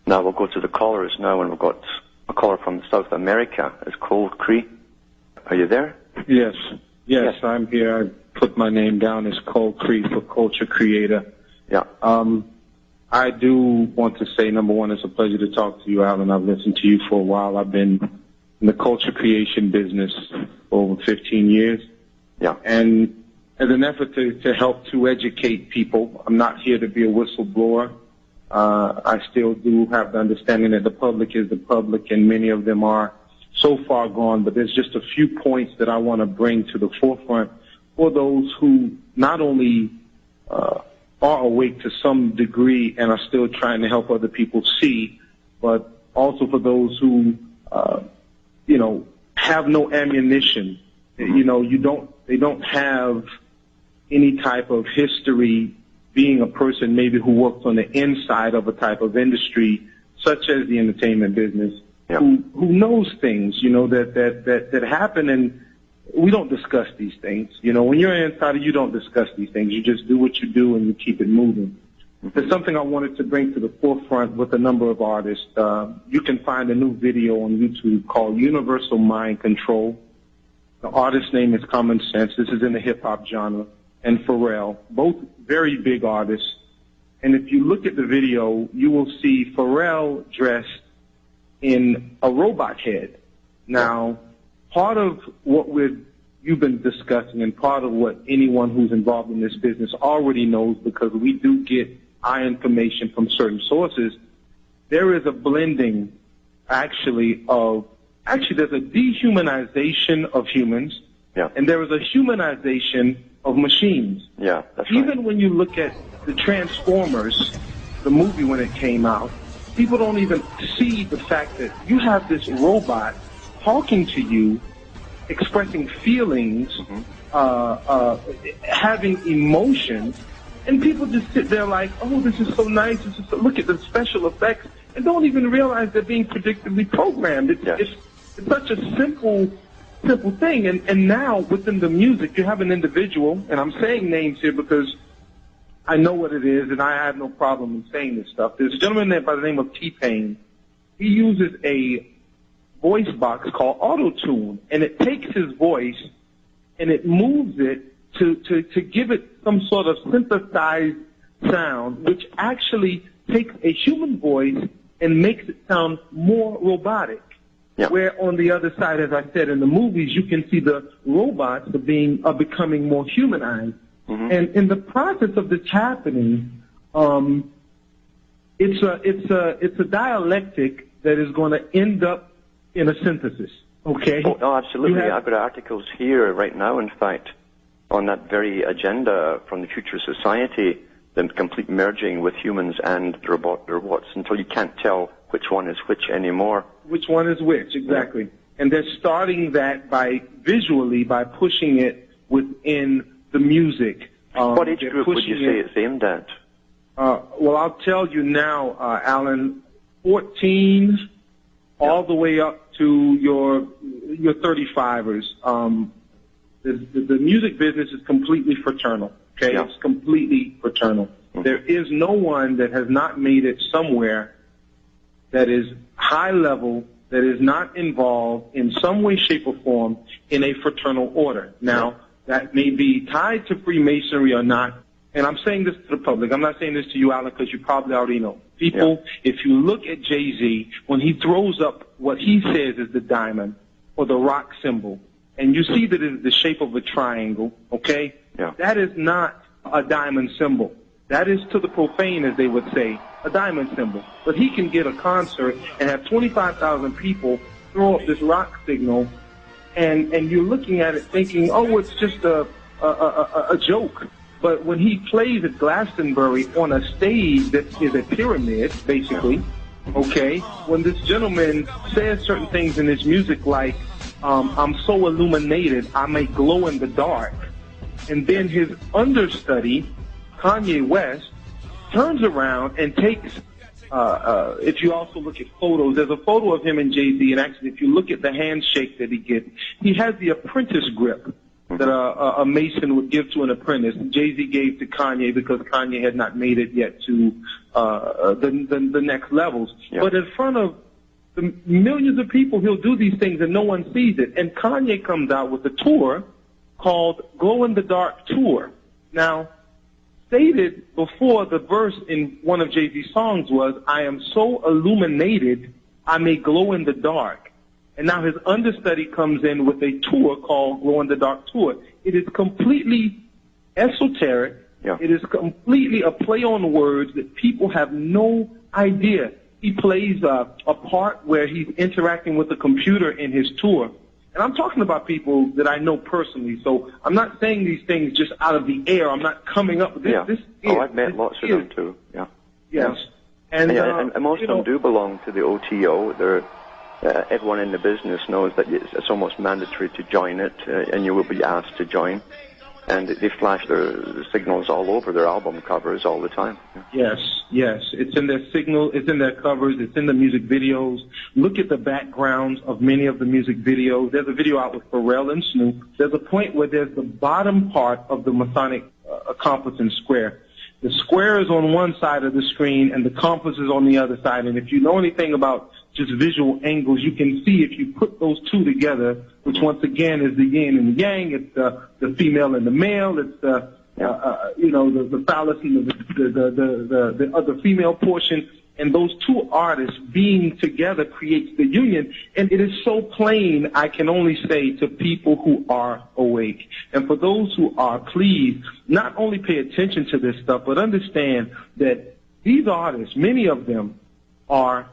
Now we'll go to the callers now, and we've got a caller from South America. It's Cold Cree. Are you there? Yes, I'm here. I put my name down as Cold Cree for Culture Creator. Yeah. I do want to say, number one, it's a pleasure to talk to you, Alan. I've listened to you for a while. I've been in the culture creation business for over 15 years. Yeah. And as an effort to help to educate people, I'm not here to be a whistleblower. I still do have the understanding that the public is the public, and many of them are so far gone. But there's just a few points that I want to bring to the forefront for those who not only are awake to some degree and are still trying to help other people see, but also for those who, have no ammunition. They don't have any type of history being a person maybe who worked on the inside of a type of industry, such as the entertainment business, yeah. who knows things, that happen, and we don't discuss these things. When you're an insider, you don't discuss these things. You just do what you do and you keep it moving. There's something I wanted to bring to the forefront with a number of artists. You can find a new video on YouTube called Universal Mind Control. The artist's name is Common Sense. This is in the hip-hop genre. And Pharrell, both very big artists. And if you look at the video, you will see Pharrell dressed in a robot head. Now, part of what you've been discussing, and part of what anyone who's involved in this business already knows, because we do get our information from certain sources, there is a blending, there's a dehumanization of humans, yeah. and there is a humanization of machines. Yeah, that's right. Even when you look at the Transformers, the movie when it came out, people don't even see the fact that you have this robot talking to you, expressing feelings, having emotions, and people just sit there like, oh, this is so nice. Look at the special effects, and don't even realize they're being predictably programmed. It's such a simple thing. And now within the music, you have an individual, and I'm saying names here because I know what it is, and I have no problem in saying this stuff. There's a gentleman by the name of T-Pain. He uses a voice box called Auto-Tune, and it takes his voice and it moves it to give it some sort of synthesized sound, which actually takes a human voice and makes it sound more robotic. Yeah. Where on the other side, as I said, in the movies, you can see the robots are becoming more humanized. Mm-hmm. And in the process of this happening, it's a dialectic that is going to end up in a synthesis. Okay? Oh, no, absolutely. I've got articles here right now, in fact, on that very agenda from the future society, the complete merging with humans and robots until you can't tell which one is which anymore. Which one is which, exactly. Yeah. And they're starting that by pushing it within the music. What age group would you say it's aimed at? Well, I'll tell you now, Alan, 14 all the way up to your 35ers. The music business is completely fraternal, okay? Yeah. It's completely fraternal. Mm-hmm. There is no one that has not made it somewhere that is high level, that is not involved in some way, shape, or form in a fraternal order. Now, that may be tied to Freemasonry or not, and I'm saying this to the public. I'm not saying this to you, Alan, because you probably already know. People, if you look at Jay-Z, when he throws up what he says is the diamond or the rock symbol, and you see that it is the shape of a triangle, okay? Yeah. That is not a diamond symbol. That is, to the profane, as they would say, a diamond symbol. But he can get a concert and have 25,000 people throw up this rock signal, and you're looking at it thinking, oh, it's just a joke. But when he plays at Glastonbury on a stage that is a pyramid, basically, okay, when this gentleman says certain things in his music like, I'm so illuminated, I may glow in the dark, and then his understudy, Kanye West, turns around and takes, if you also look at photos, there's a photo of him and Jay-Z, and actually if you look at the handshake that he gets, he has the apprentice grip. that a mason would give to an apprentice. Jay-Z gave to Kanye because Kanye had not made it yet to the next levels. Yeah. But in front of the millions of people, he'll do these things and no one sees it. And Kanye comes out with a tour called Glow in the Dark Tour. Now, stated before the verse in one of Jay-Z's songs was, I am so illuminated, I may glow in the dark. And now his understudy comes in with a tour called Glow in the Dark Tour. It is completely esoteric. Yeah. It is completely a play on words that people have no idea. He plays a part where he's interacting with the computer in his tour. And I'm talking about people that I know personally, so I'm not saying these things just out of the air. I'm not coming up with this. Yeah. This I've met lots of them too. Yeah. Yes. Yeah. And most of them do belong to the OTO. They're, everyone in the business knows that it's almost mandatory to join it, and you will be asked to join. And they flash their signals all over their album covers all the time. Yes, yes. It's in their signal, it's in their covers, it's in the music videos. Look at the backgrounds of many of the music videos. There's a video out with Pharrell and Snoop. There's a point where there's the bottom part of the Masonic compass and square. The square is on one side of the screen and the compass is on the other side. And if you know anything about just visual angles, you can see if you put those two together, which once again is the yin and the yang, it's the female and the male, it's the phallus and the other female portion, and those two artists being together creates the union. And it is so plain, I can only say to people who are awake. And for those who are, please not only pay attention to this stuff, but understand that these artists, many of them, are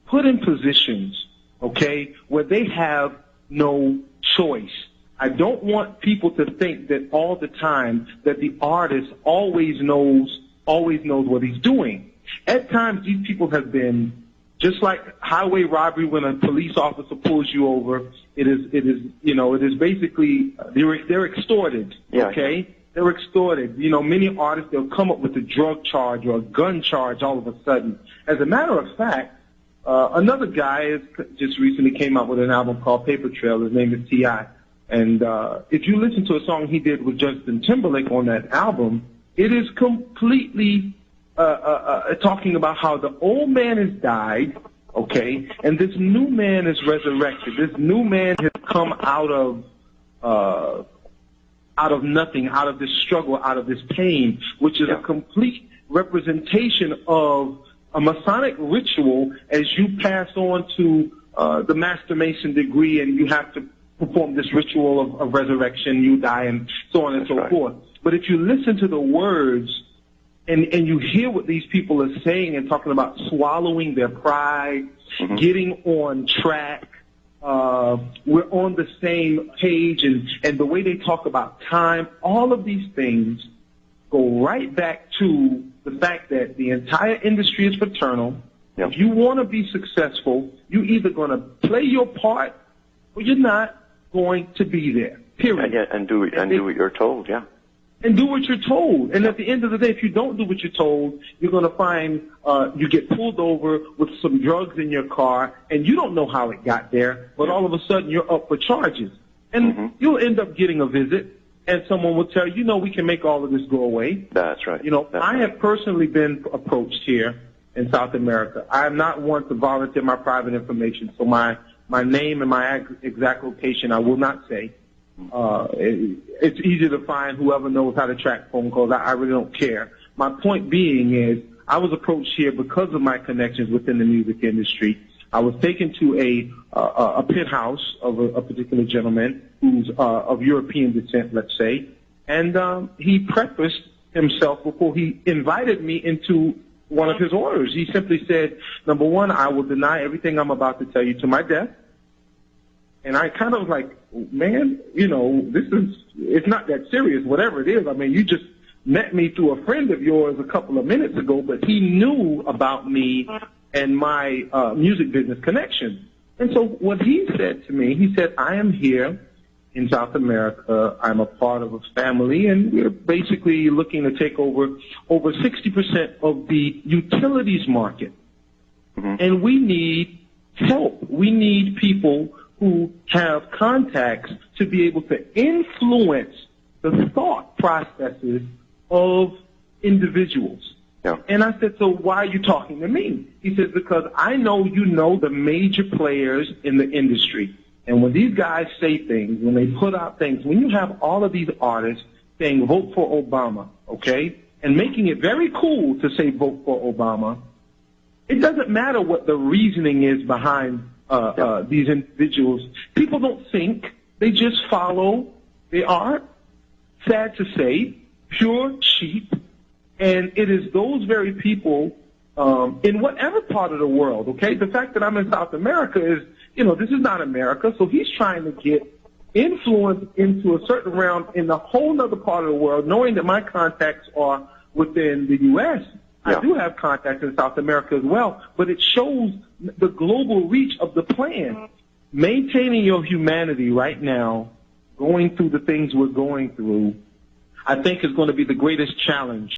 put in positions, okay, where they have no choice. I don't want people to think that all the time that the artist always knows what he's doing. At times, these people have been just like highway robbery. When a police officer pulls you over, it is basically they're extorted. Okay, Yeah. They're extorted. Many artists, they'll come up with a drug charge or a gun charge all of a sudden. As a matter of fact, another guy just recently came out with an album called Paper Trail. His name is T.I. And if you listen to a song he did with Justin Timberlake on that album, it is completely talking about how the old man has died, okay, and this new man is resurrected. This new man has come out of nothing, out of this struggle, out of this pain, which is a complete representation of a Masonic ritual as you pass on to the Master Mason degree and you have to perform this ritual of resurrection, you die, and so on and so forth. But if you listen to the words and you hear what these people are saying and talking about swallowing their pride, getting on track, we're on the same page, and the way they talk about time, all of these things go right back to the fact that the entire industry is fraternal. If you want to be successful, you're either going to play your part or you're not going to be there, period. And do what you're told, yeah. And do what you're told. And at the end of the day, if you don't do what you're told, you're going to find you get pulled over with some drugs in your car, and you don't know how it got there, but all of a sudden you're up for charges. And you'll end up getting a visit, and someone will tell you, we can make all of this go away. That's right. I have personally been approached here in South America. I am not one to volunteer my private information, so my name and my exact location I will not say. It's easy to find whoever knows how to track phone calls. I really don't care. My point being is I was approached here because of my connections within the music industry. I was taken to a penthouse of a particular gentleman who's of European descent, let's say, and he prefaced himself before he invited me into one of his orders. He simply said, number one, I will deny everything I'm about to tell you to my death. And I kind of was like, man, it's not that serious, whatever it is. I mean, you just met me through a friend of yours a couple of minutes ago, but he knew about me and my music business connection. And so what he said to me, he said, I am here in South America. I'm a part of a family, and we're basically looking to take over 60% of the utilities market. And we need help. We need people who have contacts to be able to influence the thought processes of individuals. Yeah. And I said, so why are you talking to me? He says, because I know you know the major players in the industry. And when these guys say things, when they put out things, when you have all of these artists saying vote for Obama, okay, and making it very cool to say vote for Obama, it doesn't matter what the reasoning is behind these individuals. People don't think. They just follow. They are, sad to say, pure sheep. And it is those very people in whatever part of the world, okay? The fact that I'm in South America is, this is not America, so he's trying to get influence into a certain realm in a whole other part of the world, knowing that my contacts are within the U.S. Yeah. I do have contacts in South America as well, but it shows the global reach of the plan. Maintaining your humanity right now, going through the things we're going through, I think is going to be the greatest challenge